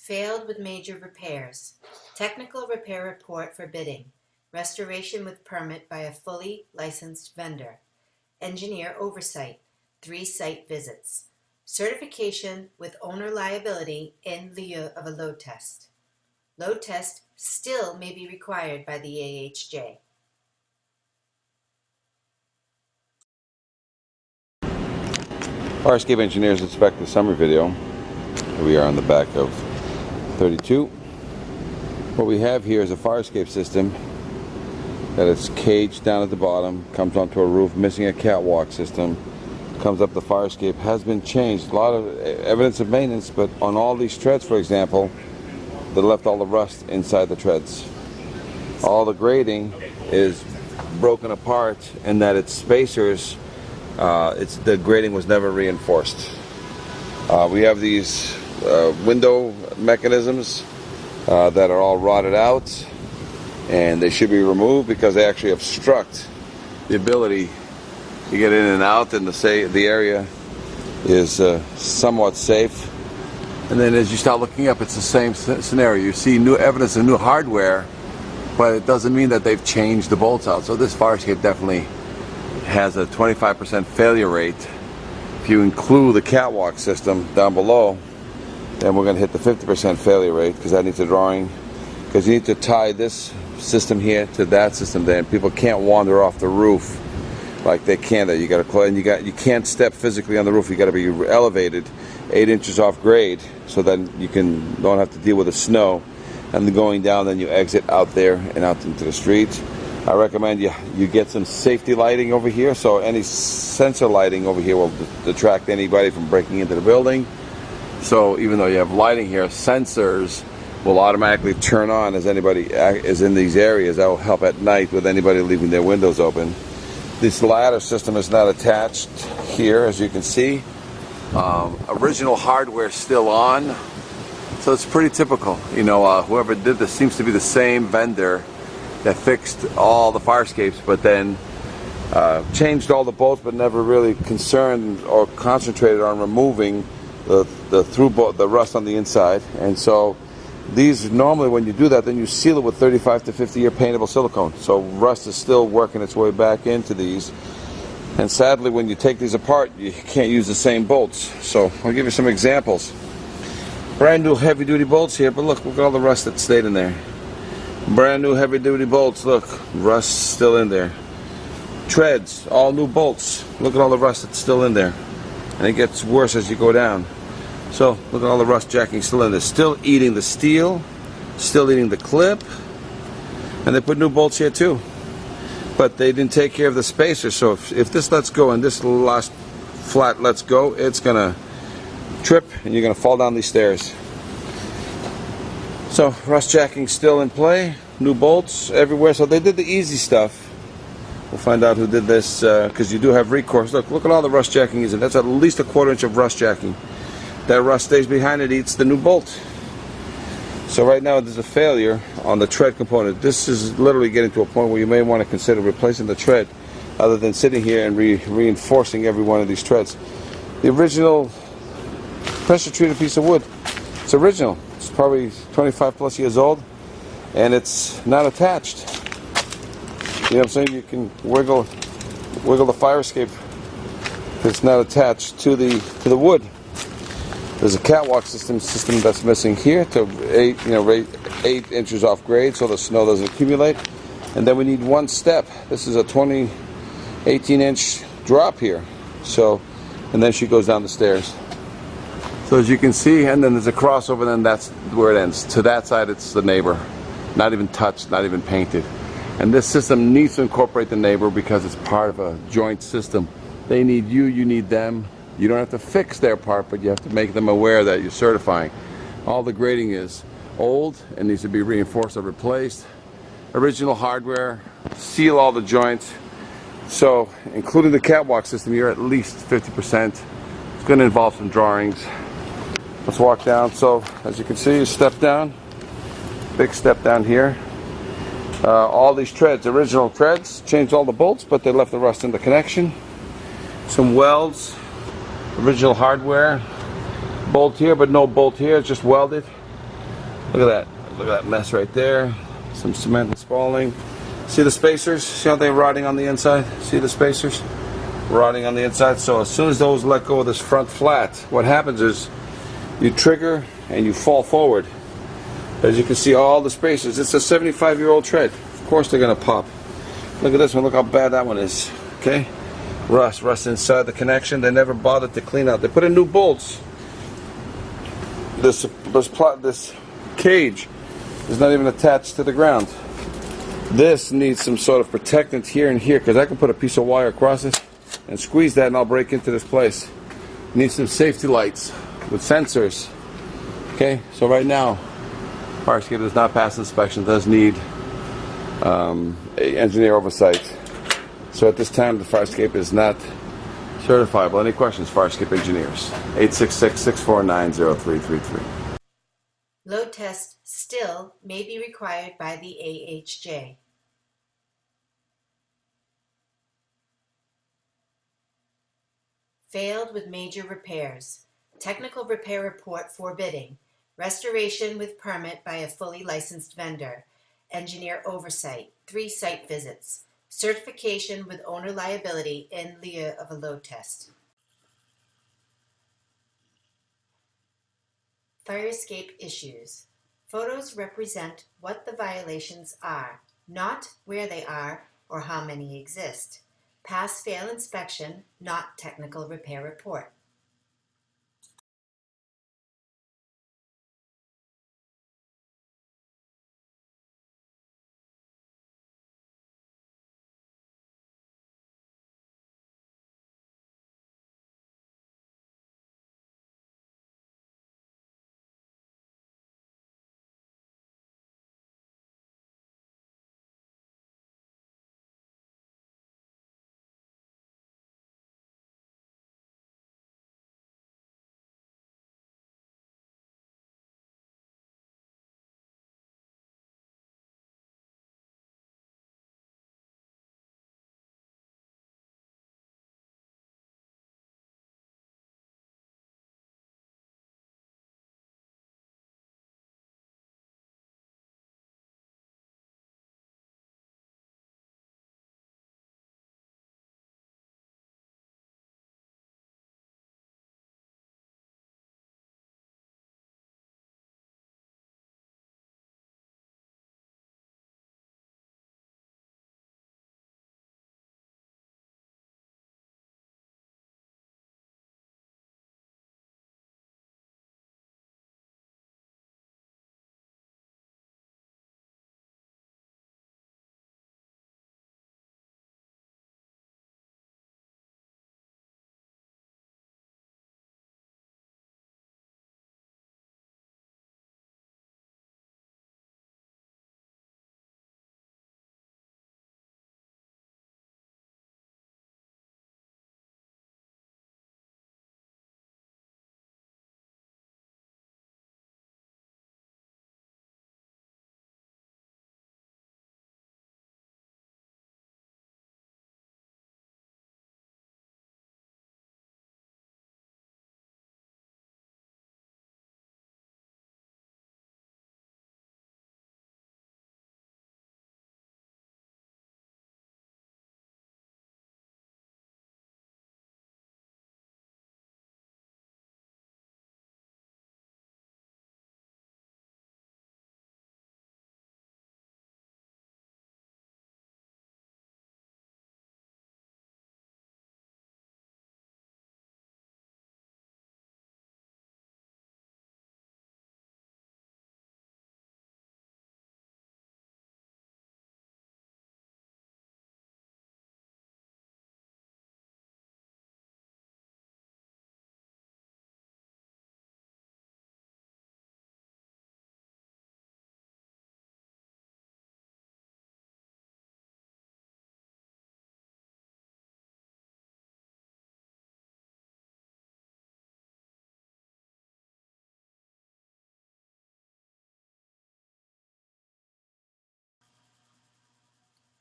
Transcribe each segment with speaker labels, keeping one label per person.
Speaker 1: Failed with major repairs. Technical repair report for bidding. Restoration with permit by a fully licensed vendor. Engineer oversight. 3 site visits. Certification with owner liability in lieu of a load test. Load test still may be required by the AHJ.
Speaker 2: Fire escape engineers inspect the summary video. We are on the back of 32. What we have here is a fire escape system that is caged down at the bottom, comes onto a roof, missing a catwalk system, comes up the fire escape, has been changed. A lot of evidence of maintenance, but on all these treads, for example, they left all the rust inside the treads. All the grading is broken apart in that its spacers, the grading was never reinforced. We have these window mechanisms that are all rotted out, and they should be removed because they actually obstruct the ability to get in and out, and the area is somewhat safe. And then as you start looking up, it's the same scenario. You see new evidence of new hardware, but it doesn't mean that they've changed the bolts out. So this fire escape definitely has a 25% failure rate. If you include the catwalk system down below, then we're going to hit the 50% failure rate, because that needs a drawing, because you need to tie this system here to that system there, and people can't wander off the roof like they can there. You got to, and you can't step physically on the roof. You got to be elevated 8 inches off grade, so then you don't have to deal with the snow. And then going down, then you exit out there and out into the street. I recommend you get some safety lighting over here, so any sensor lighting over here will detract anybody from breaking into the building. So even though you have lighting here, sensors will automatically turn on as anybody is in these areas. That will help at night with anybody leaving their windows open. This ladder system is not attached here, as you can see. Original hardware still on, so it's pretty typical. You know, whoever did this seems to be the same vendor that fixed all the fire escapes, but then changed all the bolts, but never really concerned or concentrated on removing the through bolt, the rust on the inside. And so these, normally when you do that, then you seal it with 35 to 50 year paintable silicone. So rust is still working its way back into these. And sadly, when you take these apart, you can't use the same bolts. So I'll give you some examples. Brand new heavy duty bolts here, but look at all the rust that stayed in there. Brand new heavy duty bolts, look, rust still in there. Treads, all new bolts, look at all the rust that's still in there. And it gets worse as you go down. So look at all the rust jacking still in there. Still eating the steel, still eating the clip. And they put new bolts here too. But they didn't take care of the spacer, so if this lets go and this last flat lets go, it's gonna trip and you're gonna fall down these stairs. So rust jacking still in play, new bolts everywhere. So they did the easy stuff. We'll find out who did this, because you do have recourse. Look at all the rust jacking is in. That's at least a 1/4 inch of rust jacking. That rust stays behind, it eats the new bolt. So right now there's a failure on the tread component. This is literally getting to a point where you may want to consider replacing the tread, other than sitting here and reinforcing every one of these treads. The original pressure treated piece of wood, it's original. It's probably 25 plus years old, and it's not attached. You know what I'm saying? You can wiggle the fire escape. It's not attached to the wood. There's a catwalk system that's missing here to 8 inches off grade, so the snow doesn't accumulate. And then we need one step. This is a 18-inch drop here. So, and then she goes down the stairs. So as you can see, and then there's a crossover, then that's where it ends. To that side, it's the neighbor. Not even touched, not even painted. And this system needs to incorporate the neighbor because it's part of a joint system. They need you, you need them. You don't have to fix their part, but you have to make them aware that you're certifying. All the grading is old and needs to be reinforced or replaced. Original hardware, seal all the joints. So, including the catwalk system, you're at least 50%. It's going to involve some drawings. Let's walk down. So, as you can see, you step down. Big step down here. All these treads, original treads, changed all the bolts, but they left the rust in the connection. Some welds, original hardware. Bolt here, but no bolt here, it's just welded. Look at that. Look at that mess right there. Some cement and spalling. See the spacers? See how they're rotting on the inside? See the spacers? Rotting on the inside. So as soon as those let go of this front flat, what happens is you trigger and you fall forward. As you can see, all the spacers. It's a 75-year-old tread. Of course they're going to pop. Look at this one. Look how bad that one is. Okay? Rust inside the connection. They never bothered to clean out. They put in new bolts. This cage is not even attached to the ground. This needs some sort of protectant here and here, because I can put a piece of wire across it and squeeze that and I'll break into this place. Needs some safety lights with sensors. Okay, so right now, fire escape does not pass inspection, does need engineer oversight. So at this time, the fire escape is not certifiable. Any questions, fire escape engineers? 866-649-0333.
Speaker 1: Load test still may be required by the AHJ. Failed with major repairs. Technical repair report for bidding. Restoration with permit by a fully licensed vendor. Engineer oversight. 3 site visits. Certification with owner liability in lieu of a load test. Fire escape issues. Photos represent what the violations are, not where they are or how many exist. Pass-fail inspection, not technical repair report.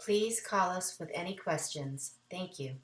Speaker 1: Please call us with any questions. Thank you.